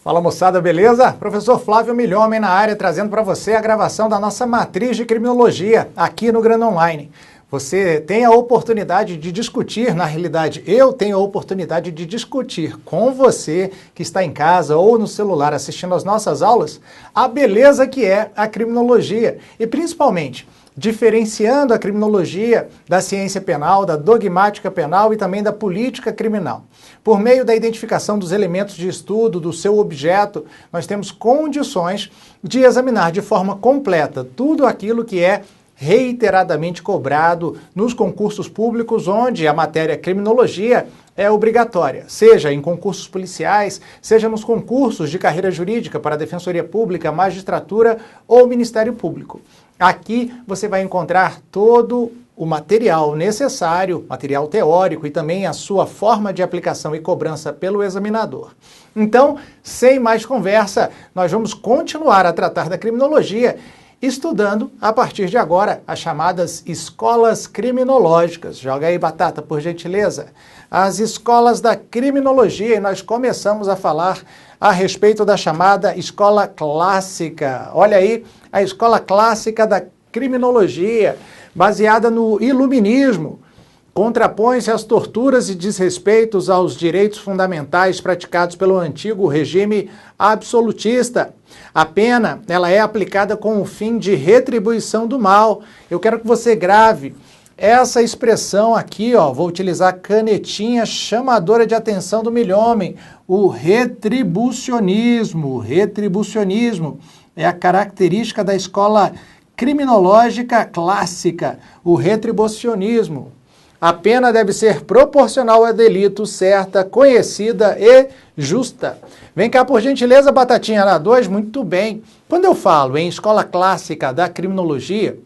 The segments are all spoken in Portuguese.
Fala moçada, beleza? Professor Flávio Milhomem na área, trazendo para você a gravação da nossa matriz de criminologia aqui no Grande Online. Você tem a oportunidade de discutir, na realidade eu tenho a oportunidade de discutir com você que está em casa ou no celular assistindo às nossas aulas, a beleza que é a criminologia e principalmente diferenciando a criminologia da ciência penal, da dogmática penal e também da política criminal. Por meio da identificação dos elementos de estudo, do seu objeto, nós temos condições de examinar de forma completa tudo aquilo que é reiteradamente cobrado nos concursos públicos, onde a matéria criminologia é obrigatória, seja em concursos policiais, seja nos concursos de carreira jurídica para a Defensoria Pública, Magistratura ou Ministério Público. Aqui você vai encontrar todo o material necessário, material teórico e também a sua forma de aplicação e cobrança pelo examinador. Então, sem mais conversa, nós vamos continuar a tratar da criminologia, estudando, a partir de agora, as chamadas escolas criminológicas. Joga aí, Batata, por gentileza. As escolas da criminologia, e nós começamos a falar a respeito da chamada escola clássica. Olha aí, a escola clássica da criminologia, baseada no iluminismo, contrapõe-se às torturas e desrespeitos aos direitos fundamentais praticados pelo antigo regime absolutista. A pena, ela é aplicada com o fim de retribuição do mal. Eu quero que você grave essa expressão aqui, ó, vou utilizar a canetinha chamadora de atenção do Milhomem. O retribucionismo. Retribucionismo é a característica da escola criminológica clássica, o retribucionismo. A pena deve ser proporcional ao delito, certa, conhecida e justa. Vem cá, por gentileza, Batatinha na 2, muito bem. Quando eu falo em escola clássica da criminologia,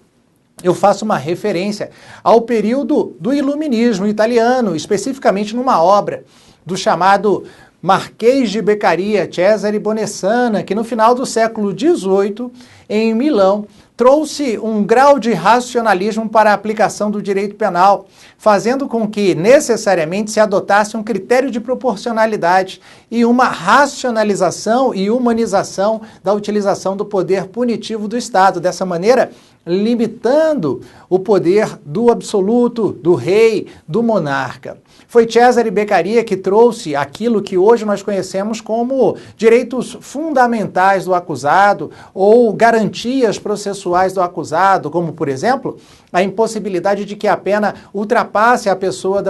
eu faço uma referência ao período do iluminismo italiano, especificamente numa obra do chamado Marquês de Beccaria, Cesare Bonessana, que no final do século XVIII, em Milão, trouxe um grau de racionalismo para a aplicação do direito penal, fazendo com que necessariamente se adotasse um critério de proporcionalidade e uma racionalização e humanização da utilização do poder punitivo do Estado. Dessa maneira, limitando o poder do absoluto, do rei, do monarca. Foi Cesare Beccaria que trouxe aquilo que hoje nós conhecemos como direitos fundamentais do acusado ou garantias processuais do acusado, como, por exemplo, a impossibilidade de que a pena ultrapasse a pessoa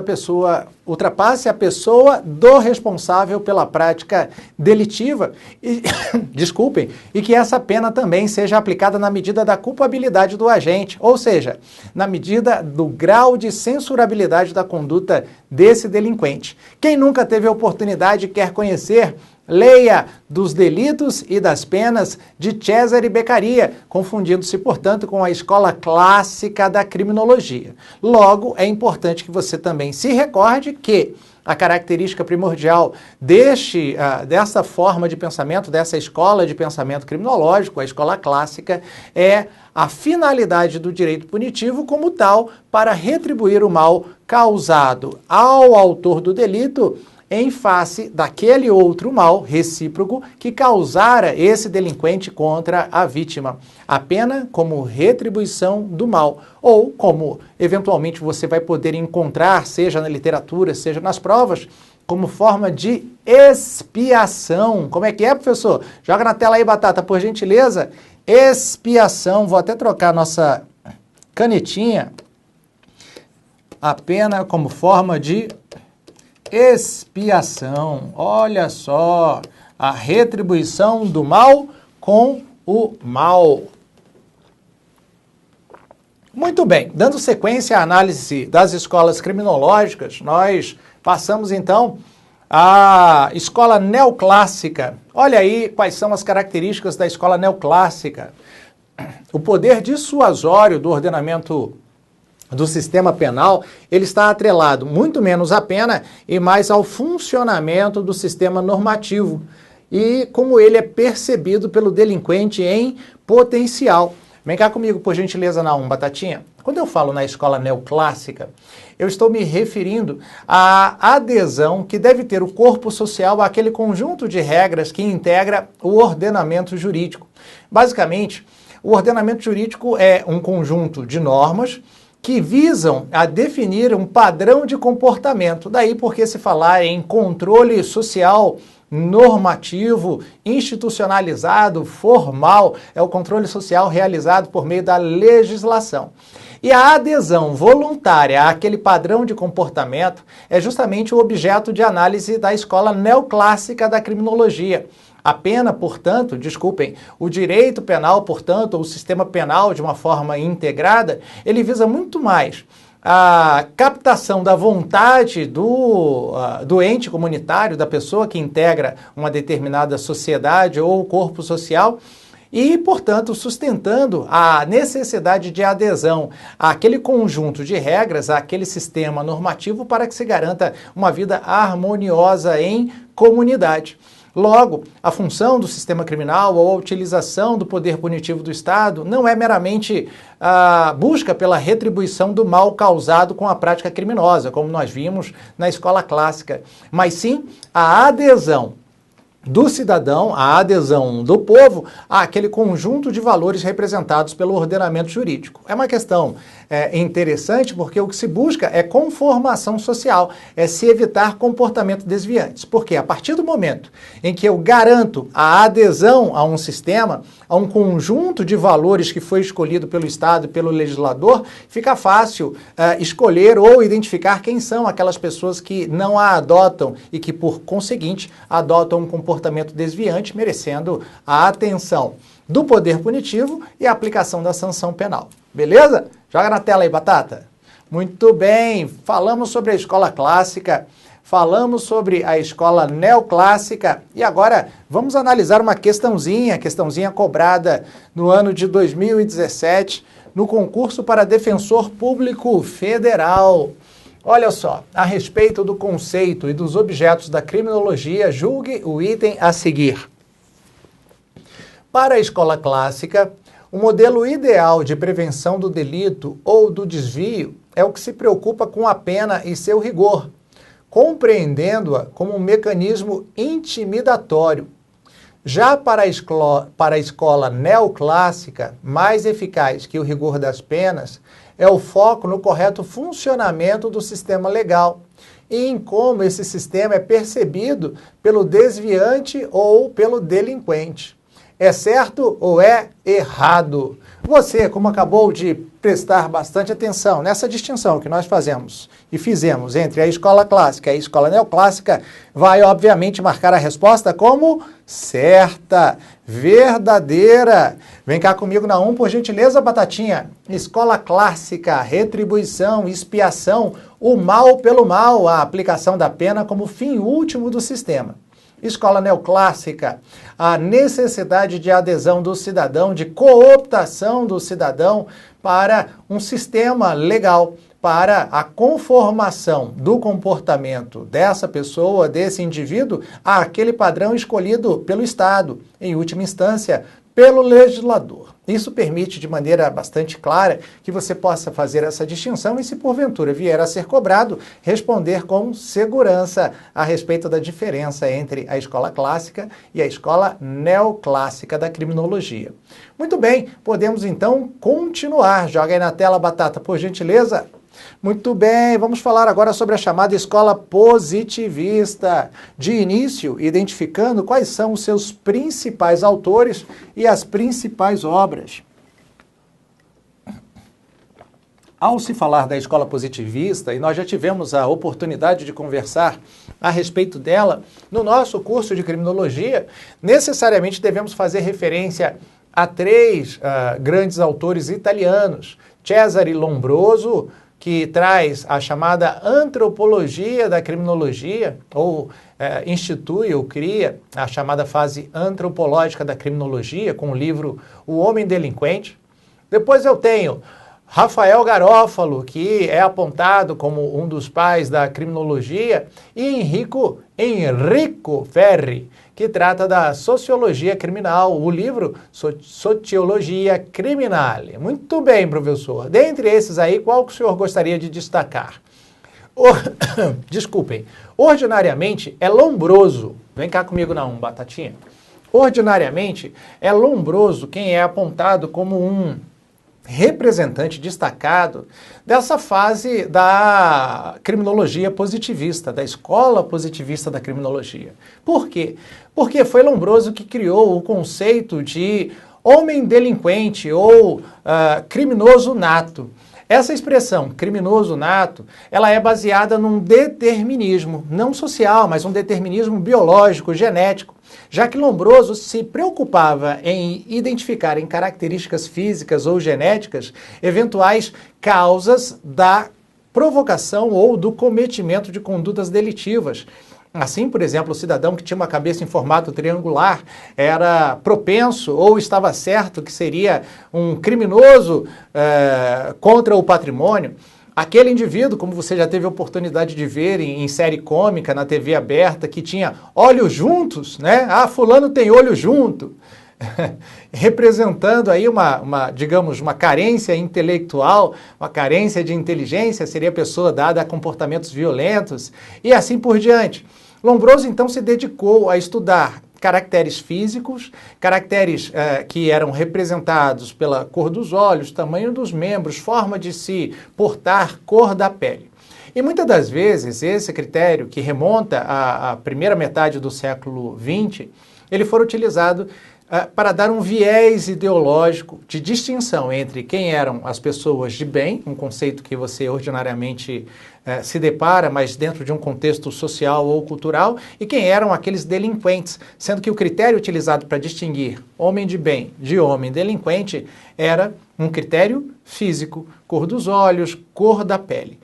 do responsável pela prática delitiva, e, desculpem, e que essa pena também seja aplicada na medida da culpabilidade do agente, ou seja, na medida do grau de censurabilidade da conduta desse delinquente. Quem nunca teve a oportunidade e quer conhecer, leia Dos Delitos e das Penas de Cesare Beccaria, confundindo-se, portanto, com a escola clássica da criminologia. Logo, é importante que você também se recorde que a característica primordial dessa forma de pensamento, dessa escola de pensamento criminológico, a escola clássica, é a finalidade do direito punitivo como tal para retribuir o mal causado ao autor do delito em face daquele outro mal recíproco que causara esse delinquente contra a vítima. A pena como retribuição do mal, ou como eventualmente você vai poder encontrar, seja na literatura, seja nas provas, como forma de expiação. Como é que é, professor? Joga na tela aí, Batata, por gentileza. Expiação. Vou até trocar nossa canetinha. A pena como forma de expiação. Olha só, a retribuição do mal com o mal. Muito bem, dando sequência à análise das escolas criminológicas, nós passamos então à escola neoclássica. Olha aí quais são as características da escola neoclássica. O poder dissuasório do ordenamento do sistema penal, ele está atrelado muito menos à pena e mais ao funcionamento do sistema normativo e como ele é percebido pelo delinquente em potencial. Vem cá comigo, por gentileza, na 1, Batatinha. Quando eu falo na escola neoclássica, eu estou me referindo à adesão que deve ter o corpo social àquele conjunto de regras que integra o ordenamento jurídico. Basicamente, o ordenamento jurídico é um conjunto de normas que visam a definir um padrão de comportamento. Daí porque se falar em controle social normativo, institucionalizado, formal, é o controle social realizado por meio da legislação. E a adesão voluntária àquele padrão de comportamento é justamente o objeto de análise da escola neoclássica da criminologia. A pena, portanto, o direito penal, portanto, ou o sistema penal de uma forma integrada, ele visa muito mais a captação da vontade do ente comunitário, da pessoa que integra uma determinada sociedade ou corpo social, e, portanto, sustentando a necessidade de adesão àquele conjunto de regras, àquele sistema normativo para que se garanta uma vida harmoniosa em comunidade. Logo, a função do sistema criminal ou a utilização do poder punitivo do Estado não é meramente a busca pela retribuição do mal causado com a prática criminosa, como nós vimos na escola clássica, mas sim a adesão do cidadão, a adesão do povo àquele conjunto de valores representados pelo ordenamento jurídico. É uma questão interessante porque o que se busca é conformação social, é se evitar comportamentos desviantes. Porque a partir do momento em que eu garanto a adesão a um sistema, a um conjunto de valores que foi escolhido pelo Estado e pelo legislador, fica fácil escolher ou identificar quem são aquelas pessoas que não a adotam e que, por conseguinte, adotam um comportamento desviante, merecendo a atenção do poder punitivo e a aplicação da sanção penal. Beleza? Joga na tela aí, Batata. Muito bem, falamos sobre a escola clássica, falamos sobre a escola neoclássica e agora vamos analisar uma questãozinha cobrada no ano de 2017 no concurso para defensor público federal. Olha só, a respeito do conceito e dos objetos da criminologia, julgue o item a seguir. Para a escola clássica, o modelo ideal de prevenção do delito ou do desvio é o que se preocupa com a pena e seu rigor, compreendendo-a como um mecanismo intimidatório. Já para a escola neoclássica, mais eficaz que o rigor das penas, é o foco no correto funcionamento do sistema legal e em como esse sistema é percebido pelo desviante ou pelo delinquente. É certo ou é errado? Você, como acabou de prestar bastante atenção nessa distinção que nós fazemos e fizemos entre a escola clássica e a escola neoclássica, vai obviamente marcar a resposta como certa, verdadeira. Vem cá comigo na 1, por gentileza, Batatinha. Escola clássica, retribuição, expiação, o mal pelo mal, a aplicação da pena como fim último do sistema. Escola neoclássica, a necessidade de adesão do cidadão, de cooptação do cidadão para um sistema legal, para a conformação do comportamento dessa pessoa, desse indivíduo, àquele padrão escolhido pelo Estado, em última instância, pelo legislador. Isso permite de maneira bastante clara que você possa fazer essa distinção e, se porventura vier a ser cobrado, responder com segurança a respeito da diferença entre a escola clássica e a escola neoclássica da criminologia. Muito bem, podemos então continuar. Joga aí na tela, Batata, por gentileza. Muito bem, vamos falar agora sobre a chamada escola positivista. De início, identificando quais são os seus principais autores e as principais obras. Ao se falar da escola positivista, e nós já tivemos a oportunidade de conversar a respeito dela no nosso curso de criminologia, necessariamente devemos fazer referência a três grandes autores italianos: Cesare Lombroso, que traz a chamada antropologia da criminologia, ou institui ou cria a chamada fase antropológica da criminologia, com o livro O Homem Delinquente. Depois eu tenho Rafael Garofalo, que é apontado como um dos pais da criminologia, e Enrico Ferri, que trata da sociologia criminal, o livro Sociologia Criminale. Muito bem, professor. Dentre esses aí, qual que o senhor gostaria de destacar? Desculpem. Ordinariamente é lombroso. Vem cá comigo na Batatinha. Ordinariamente é lombroso quem é apontado como um representante destacado dessa fase da criminologia positivista, da escola positivista da criminologia. Por quê? Porque foi Lombroso que criou o conceito de homem delinquente ou criminoso nato. Essa expressão, criminoso nato, ela é baseada num determinismo, não social, mas um determinismo biológico, genético, já que Lombroso se preocupava em identificar em características físicas ou genéticas eventuais causas da provocação ou do cometimento de condutas delitivas. Assim, por exemplo, o cidadão que tinha uma cabeça em formato triangular era propenso ou estava certo que seria um criminoso contra o patrimônio. Aquele indivíduo, como você já teve a oportunidade de ver em série cômica na TV aberta, que tinha olhos juntos, né? Ah, fulano tem olho junto. Representando aí digamos, uma carência intelectual, uma carência de inteligência, seria a pessoa dada a comportamentos violentos e assim por diante. Lombroso, então, se dedicou a estudar caracteres físicos, caracteres que eram representados pela cor dos olhos, tamanho dos membros, forma de se portar, cor da pele. E muitas das vezes esse critério, que remonta à primeira metade do século XX, ele foi utilizado para dar um viés ideológico de distinção entre quem eram as pessoas de bem, um conceito que você ordinariamente se depara, mas dentro de um contexto social ou cultural, e quem eram aqueles delinquentes, sendo que o critério utilizado para distinguir homem de bem de homem delinquente era um critério físico, cor dos olhos, cor da pele.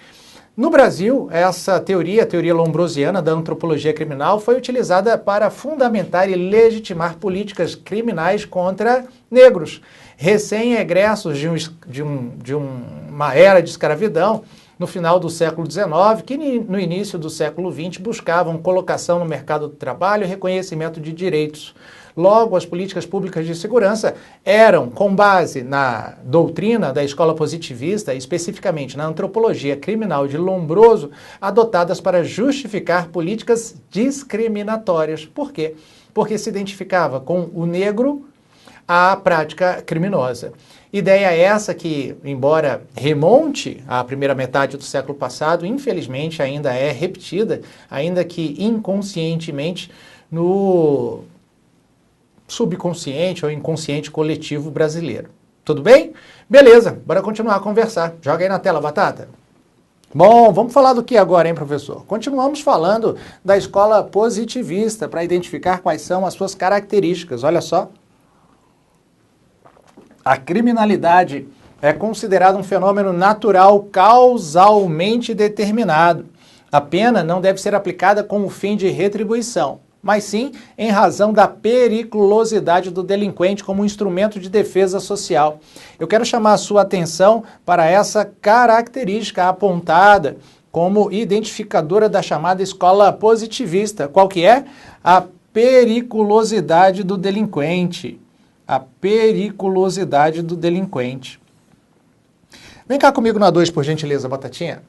No Brasil, essa teoria, a teoria lombrosiana da antropologia criminal, foi utilizada para fundamentar e legitimar políticas criminais contra negros, recém-egressos de uma era de escravidão, no final do século XIX, que no início do século XX buscavam colocação no mercado do trabalho e reconhecimento de direitos. Logo, as políticas públicas de segurança eram, com base na doutrina da escola positivista, especificamente na antropologia criminal de Lombroso, adotadas para justificar políticas discriminatórias. Por quê? Porque se identificava com o negro a prática criminosa. Ideia essa que, embora remonte à primeira metade do século passado, infelizmente ainda é repetida, ainda que inconscientemente, no subconsciente ou inconsciente coletivo brasileiro. Tudo bem? Beleza, bora continuar a conversar. Joga aí na tela, Batata. Bom, vamos falar do que agora, hein, professor? Continuamos falando da escola positivista para identificar quais são as suas características. Olha só. A criminalidade é considerada um fenômeno natural causalmente determinado. A pena não deve ser aplicada com o fim de retribuição, mas sim em razão da periculosidade do delinquente como instrumento de defesa social. Eu quero chamar a sua atenção para essa característica apontada como identificadora da chamada escola positivista. Qual que é? A periculosidade do delinquente. A periculosidade do delinquente. Vem cá comigo na 2, por gentileza, Batatinha.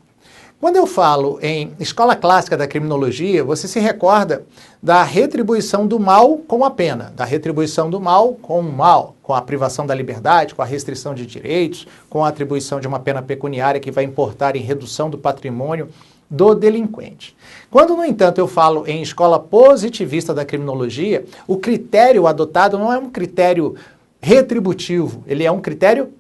Quando eu falo em escola clássica da criminologia, você se recorda da retribuição do mal com a pena, da retribuição do mal com o mal, com a privação da liberdade, com a restrição de direitos, com a atribuição de uma pena pecuniária que vai importar em redução do patrimônio do delinquente. Quando, no entanto, eu falo em escola positivista da criminologia, o critério adotado não é um critério retributivo, ele é um critério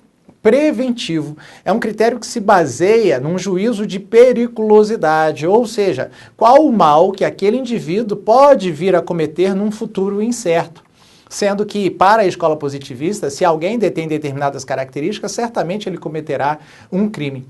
preventivo. É um critério que se baseia num juízo de periculosidade, ou seja, qual o mal que aquele indivíduo pode vir a cometer num futuro incerto. Sendo que, para a escola positivista, se alguém detém determinadas características, certamente ele cometerá um crime.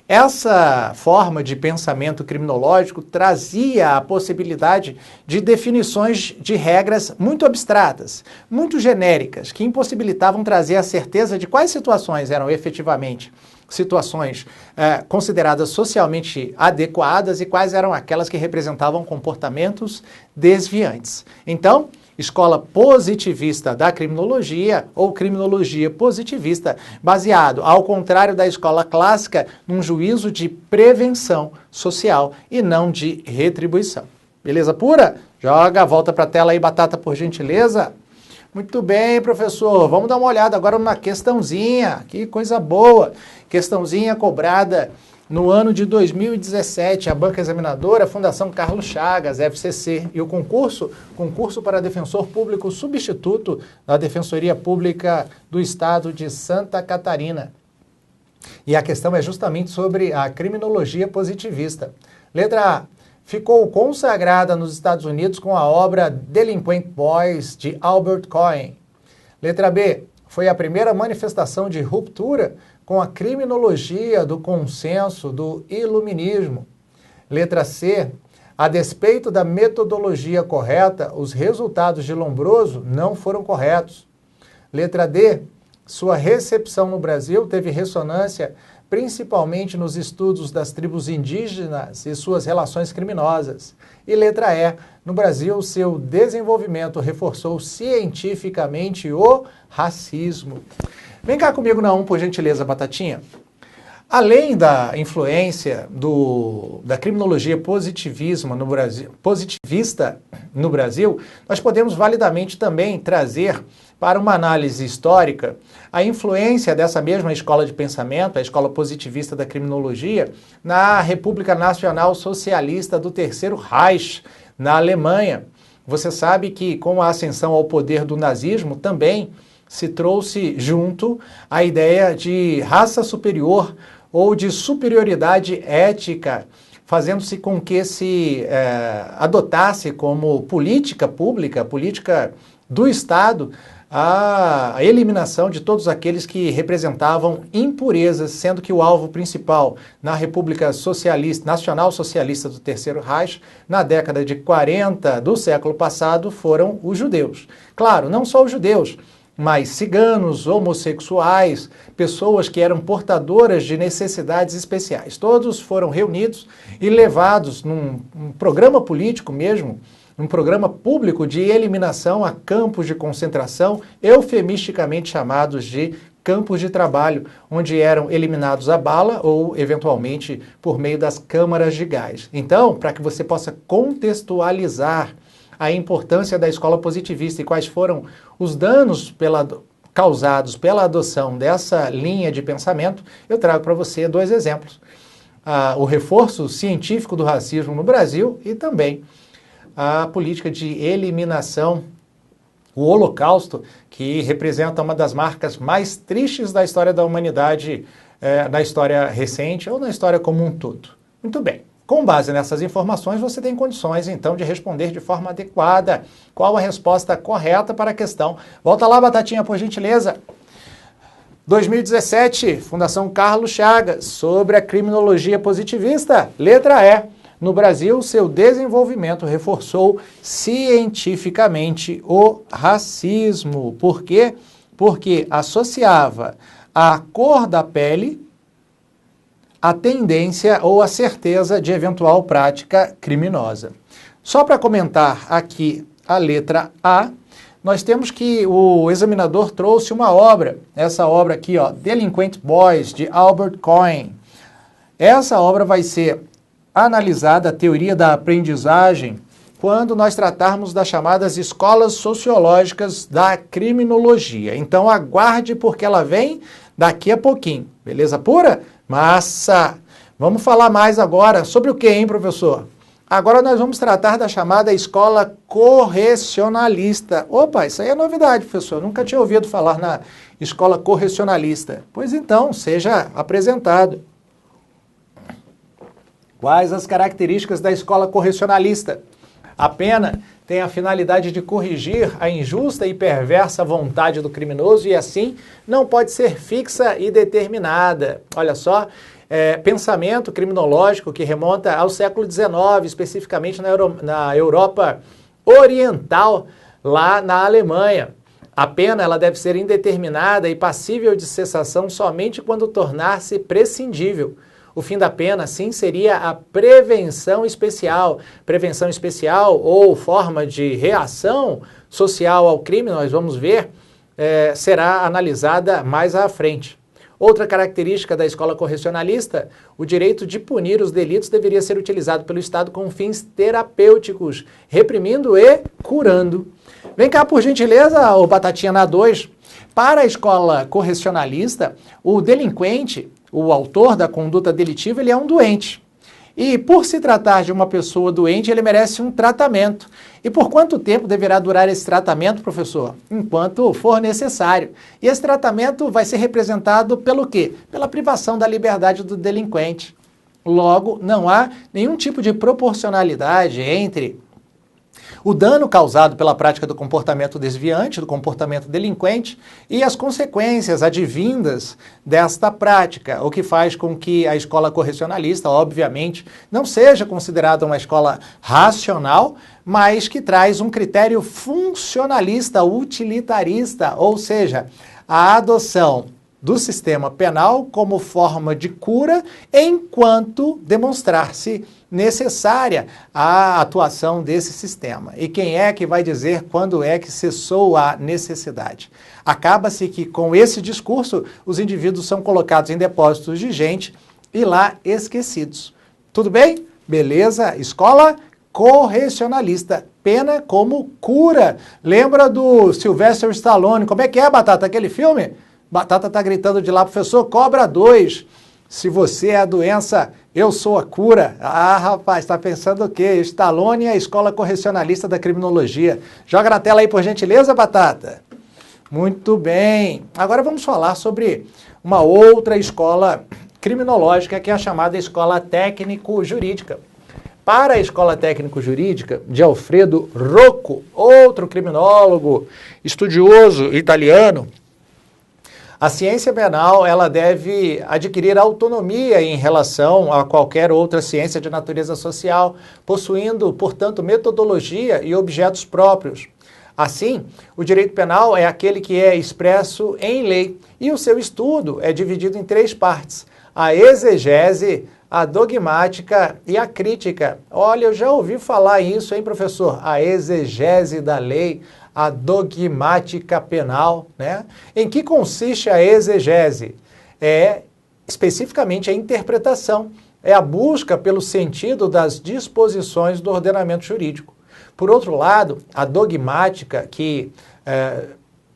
Essa forma de pensamento criminológico trazia a possibilidade de definições de regras muito abstratas, muito genéricas, que impossibilitavam trazer a certeza de quais situações eram efetivamente situações consideradas socialmente adequadas e quais eram aquelas que representavam comportamentos desviantes. Então, escola positivista da criminologia ou criminologia positivista, baseado, ao contrário da escola clássica, num juízo de prevenção social e não de retribuição. Beleza pura? Joga a volta para a tela aí, Batata, por gentileza. Muito bem, professor. Vamos dar uma olhada agora numa questãozinha. Que coisa boa. Questãozinha cobrada no ano de 2017. A banca examinadora, a Fundação Carlos Chagas, FCC. E o concurso para defensor público substituto da Defensoria Pública do Estado de Santa Catarina. E a questão é justamente sobre a criminologia positivista. Letra A. Ficou consagrada nos Estados Unidos com a obra Delinquent Boys, de Albert Cohen. Letra B. Foi a primeira manifestação de ruptura com a criminologia do consenso do iluminismo. Letra C. A despeito da metodologia correta, os resultados de Lombroso não foram corretos. Letra D. Sua recepção no Brasil teve ressonância principalmente nos estudos das tribos indígenas e suas relações criminosas. E letra E, no Brasil, seu desenvolvimento reforçou cientificamente o racismo. Vem cá comigo na 1, por gentileza, Batatinha. Além da influência da criminologia positivista no Brasil, nós podemos validamente também trazer para uma análise histórica a influência dessa mesma escola de pensamento, a escola positivista da criminologia, na República Nacional Socialista do Terceiro Reich, na Alemanha. Você sabe que com a ascensão ao poder do nazismo também se trouxe junto a ideia de raça superior ou de superioridade ética, fazendo-se com que se adotasse como política pública, política do Estado, a eliminação de todos aqueles que representavam impurezas, sendo que o alvo principal na República Nacional Socialista do Terceiro Reich, na década de 40 do século passado, foram os judeus. Claro, não só os judeus, mas ciganos, homossexuais, pessoas que eram portadoras de necessidades especiais. Todos foram reunidos e levados num programa político mesmo, um programa público de eliminação a campos de concentração, eufemisticamente chamados de campos de trabalho, onde eram eliminados a bala ou, eventualmente, por meio das câmaras de gás. Então, para que você possa contextualizar a importância da escola positivista e quais foram os danos causados pela adoção dessa linha de pensamento, eu trago para você 2 exemplos. O reforço científico do racismo no Brasil e também a política de eliminação, o Holocausto, que representa uma das marcas mais tristes da história da humanidade, na história recente ou na história como um todo. Muito bem. Com base nessas informações, você tem condições, então, de responder de forma adequada qual a resposta correta para a questão. Volta lá, Batatinha, por gentileza. 2017, Fundação Carlos Chagas, sobre a criminologia positivista. Letra E. No Brasil, seu desenvolvimento reforçou cientificamente o racismo. Por quê? Porque associava a cor da pele a tendência ou a certeza de eventual prática criminosa. Só para comentar aqui a letra A, nós temos que o examinador trouxe uma obra, essa obra aqui, ó, Delinquent Boys, de Albert Cohen. Essa obra vai ser analisada, a teoria da aprendizagem, quando nós tratarmos das chamadas escolas sociológicas da criminologia. Então aguarde, porque ela vem daqui a pouquinho. Beleza pura? Massa! Vamos falar mais agora sobre o que, hein, professor? Agora nós vamos tratar da chamada escola correcionalista. Opa, isso aí é novidade, professor. Eu nunca tinha ouvido falar na escola correcionalista. Pois então, seja apresentado. Quais as características da escola correcionalista? A pena tem a finalidade de corrigir a injusta e perversa vontade do criminoso e, assim, não pode ser fixa e determinada. Olha só, pensamento criminológico que remonta ao século XIX, especificamente na Europa Oriental, lá na Alemanha. A pena ela deve ser indeterminada e passível de cessação somente quando tornar-se prescindível. O fim da pena, sim, seria a prevenção especial. Prevenção especial ou forma de reação social ao crime, nós vamos ver, será analisada mais à frente. Outra característica da escola correcionalista, o direito de punir os delitos deveria ser utilizado pelo Estado com fins terapêuticos, reprimindo e curando. Vem cá, por gentileza, ô Batatinha na 2. Para a escola correcionalista, o delinquente, o autor da conduta delitiva, ele é um doente. E por se tratar de uma pessoa doente, ele merece um tratamento. E por quanto tempo deverá durar esse tratamento, professor? Enquanto for necessário. E esse tratamento vai ser representado pelo quê? Pela privação da liberdade do delinquente. Logo, não há nenhum tipo de proporcionalidade entre o dano causado pela prática do comportamento desviante, do comportamento delinquente, e as consequências advindas desta prática, o que faz com que a escola correcionalista, obviamente, não seja considerada uma escola racional, mas que traz um critério funcionalista, utilitarista, ou seja, a adoção do sistema penal como forma de cura, enquanto demonstrar-se necessária a atuação desse sistema. E quem é que vai dizer quando é que cessou a necessidade? Acaba-se que com esse discurso os indivíduos são colocados em depósitos de gente e lá esquecidos. Tudo bem? Beleza? Escola correcionalista. Pena como cura. Lembra do Sylvester Stallone? Como é que é, Batata, aquele filme? Batata tá gritando de lá, professor, cobra 2. Se você é a doença, eu sou a cura. Ah, rapaz, tá pensando o quê? Stallone é a escola correcionalista da criminologia. Joga na tela aí, por gentileza, Batata. Muito bem. Agora vamos falar sobre uma outra escola criminológica, que é a chamada escola técnico-jurídica. Para a escola técnico-jurídica de Alfredo Rocco, outro criminólogo estudioso italiano, a ciência penal ela deve adquirir autonomia em relação a qualquer outra ciência de natureza social, possuindo, portanto, metodologia e objetos próprios. Assim, o direito penal é aquele que é expresso em lei e o seu estudo é dividido em 3 partes: a exegese, a dogmática e a crítica. Olha, eu já ouvi falar isso, hein, professor? A exegese da lei, a dogmática penal, né? Em que consiste a exegese? É especificamente a interpretação, é a busca pelo sentido das disposições do ordenamento jurídico. Por outro lado, a dogmática, que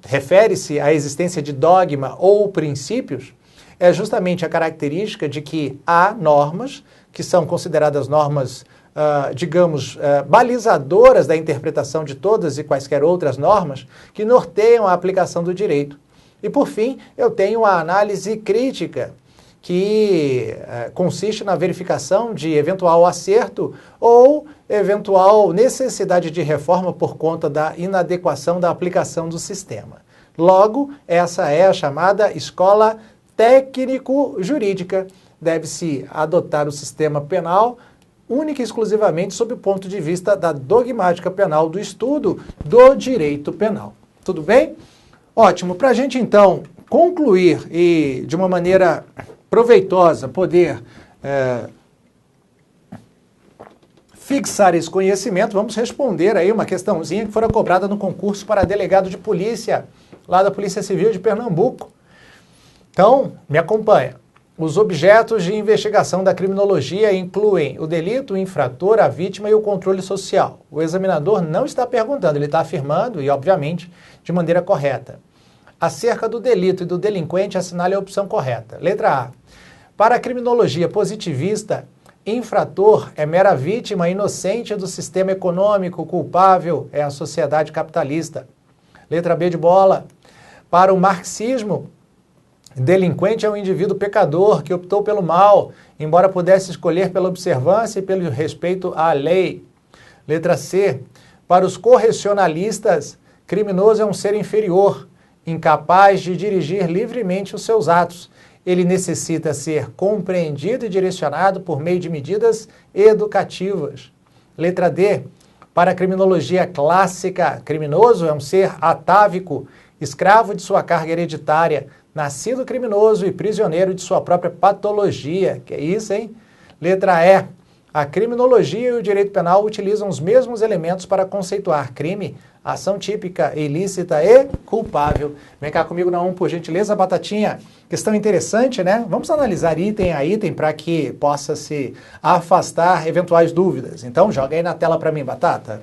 refere-se à existência de dogma ou princípios, é justamente a característica de que há normas, que são consideradas normas balizadoras da interpretação de todas e quaisquer outras normas que norteiam a aplicação do direito. E, por fim, eu tenho a análise crítica, que consiste na verificação de eventual acerto ou eventual necessidade de reforma por conta da inadequação da aplicação do sistema. Logo, essa é a chamada escola técnico-jurídica. Deve-se adotar o sistema penal única e exclusivamente sob o ponto de vista da dogmática penal, do estudo do direito penal. Tudo bem? Ótimo. Para a gente, então, concluir e, de uma maneira proveitosa, poder fixar esse conhecimento, vamos responder aí uma questãozinha que fora cobrada no concurso para delegado de polícia, lá da Polícia Civil de Pernambuco. Então, me acompanha. Os objetos de investigação da criminologia incluem o delito, o infrator, a vítima e o controle social. O examinador não está perguntando, ele está afirmando, e obviamente, de maneira correta. Acerca do delito e do delinquente, assinale a opção correta. Letra A. Para a criminologia positivista, infrator é mera vítima inocente do sistema econômico, culpável é a sociedade capitalista. Letra B de bola. Para o marxismo, delinquente é um indivíduo pecador que optou pelo mal, embora pudesse escolher pela observância e pelo respeito à lei. Letra C. Para os correcionalistas, criminoso é um ser inferior, incapaz de dirigir livremente os seus atos. Ele necessita ser compreendido e direcionado por meio de medidas educativas. Letra D. Para a criminologia clássica, criminoso é um ser atávico, escravo de sua carga hereditária, nascido criminoso e prisioneiro de sua própria patologia. Que é isso, hein? Letra E. A criminologia e o direito penal utilizam os mesmos elementos para conceituar crime, ação típica, ilícita e culpável. Vem cá comigo na 1, por gentileza, Batatinha. Questão interessante, né? Vamos analisar item a item para que possa se afastar eventuais dúvidas. Então, joga aí na tela para mim, Batata.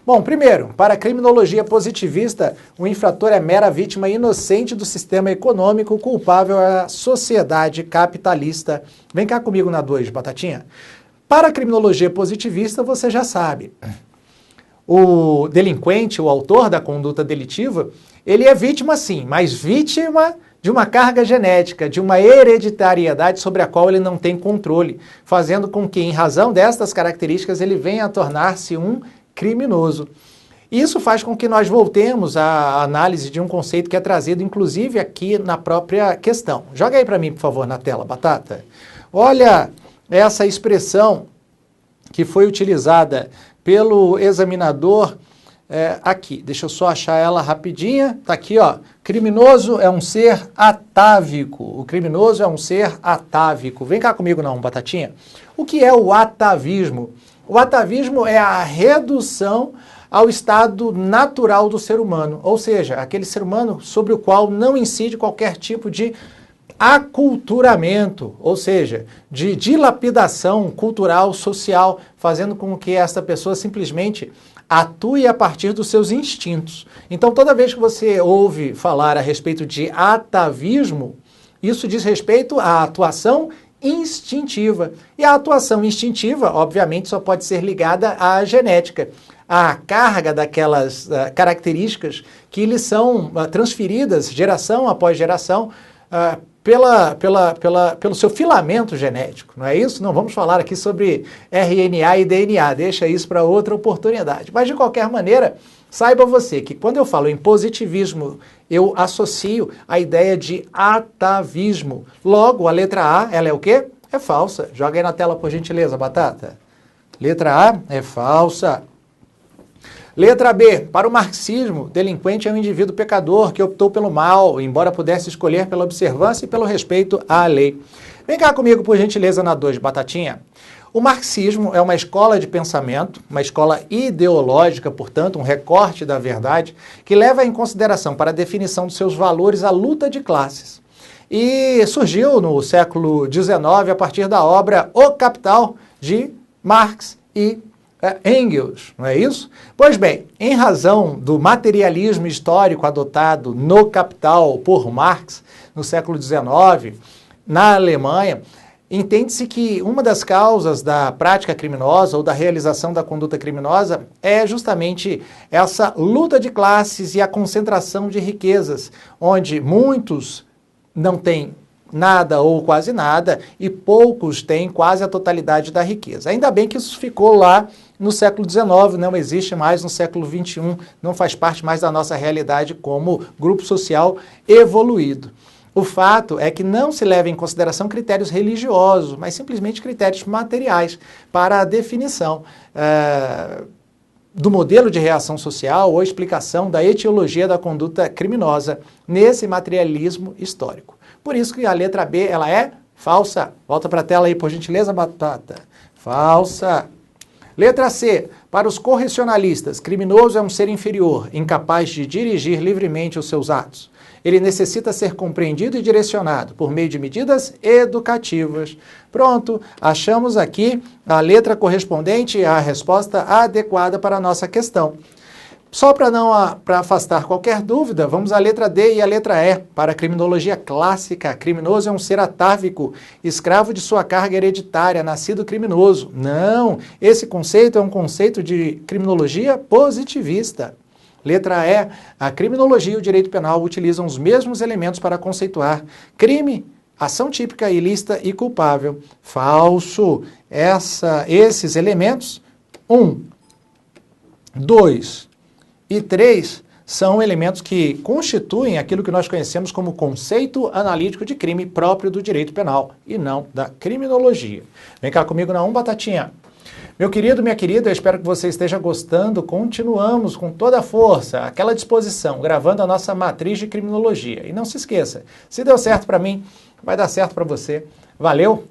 Bom, primeiro, para a criminologia positivista, o infrator é mera vítima inocente do sistema econômico, culpável é a sociedade capitalista. Vem cá comigo na 2, Batatinha. Para a criminologia positivista, você já sabe, o delinquente, o autor da conduta delitiva, ele é vítima sim, mas vítima de uma carga genética, de uma hereditariedade sobre a qual ele não tem controle, fazendo com que, em razão destas características, ele venha a tornar-se um criminoso. Isso faz com que nós voltemos à análise de um conceito que é trazido, inclusive, aqui na própria questão. Joga aí para mim, por favor, na tela, Batata. Olha essa expressão que foi utilizada pelo examinador aqui. Deixa eu só achar ela rapidinha. Tá aqui, ó. Criminoso é um ser atávico. O criminoso é um ser atávico. Vem cá comigo não, Batatinha. O que é o atavismo? O atavismo é a redução ao estado natural do ser humano, ou seja, aquele ser humano sobre o qual não incide qualquer tipo de aculturamento, ou seja, de dilapidação cultural, social, fazendo com que esta pessoa simplesmente atue a partir dos seus instintos. Então, toda vez que você ouve falar a respeito de atavismo, isso diz respeito à atuação instintiva. E a atuação instintiva, obviamente, só pode ser ligada à genética, à carga daquelas características que lhes são transferidas geração após geração, pelo seu filamento genético, não é isso? Não vamos falar aqui sobre RNA e DNA, deixa isso para outra oportunidade. Mas, de qualquer maneira, saiba você que quando eu falo em positivismo, eu associo a ideia de atavismo. Logo, a letra A, ela é o quê? É falsa. Joga aí na tela, por gentileza, Batata. Letra A é falsa. Letra B. Para o marxismo, delinquente é um indivíduo pecador que optou pelo mal, embora pudesse escolher pela observância e pelo respeito à lei. Vem cá comigo, por gentileza, na 2, Batatinha. O marxismo é uma escola de pensamento, uma escola ideológica, portanto, um recorte da verdade, que leva em consideração para a definição dos seus valores a luta de classes. E surgiu no século XIX a partir da obra O Capital, de Marx e Engels, não é isso? Pois bem, em razão do materialismo histórico adotado no Capital por Marx no século XIX, na Alemanha, entende-se que uma das causas da prática criminosa ou da realização da conduta criminosa é justamente essa luta de classes e a concentração de riquezas, onde muitos não têm nada ou quase nada, e poucos têm quase a totalidade da riqueza. Ainda bem que isso ficou lá no século XIX, não existe mais no século XXI, não faz parte mais da nossa realidade como grupo social evoluído. O fato é que não se leva em consideração critérios religiosos, mas simplesmente critérios materiais para a definição do modelo de reação social ou explicação da etiologia da conduta criminosa nesse materialismo histórico. Por isso que a letra B, ela é falsa. Volta para a tela aí, por gentileza, Batata. Falsa. Letra C. Para os correcionalistas, criminoso é um ser inferior, incapaz de dirigir livremente os seus atos. Ele necessita ser compreendido e direcionado por meio de medidas educativas. Pronto, achamos aqui a letra correspondente à resposta adequada para a nossa questão. Só para afastar qualquer dúvida, vamos à letra D e à letra E. Para a criminologia clássica, criminoso é um ser atávico, escravo de sua carga hereditária, nascido criminoso. Não, esse conceito é um conceito de criminologia positivista. Letra E, a criminologia e o direito penal utilizam os mesmos elementos para conceituar crime, ação típica, ilícita e culpável. Falso. Esses elementos, 1, 2 e 3, são elementos que constituem aquilo que nós conhecemos como conceito analítico de crime próprio do direito penal e não da criminologia. Vem cá comigo na 1, Batatinha. Meu querido, minha querida, eu espero que você esteja gostando. Continuamos com toda a força, aquela disposição, gravando a nossa matriz de criminologia. E não se esqueça, se deu certo para mim, vai dar certo para você. Valeu,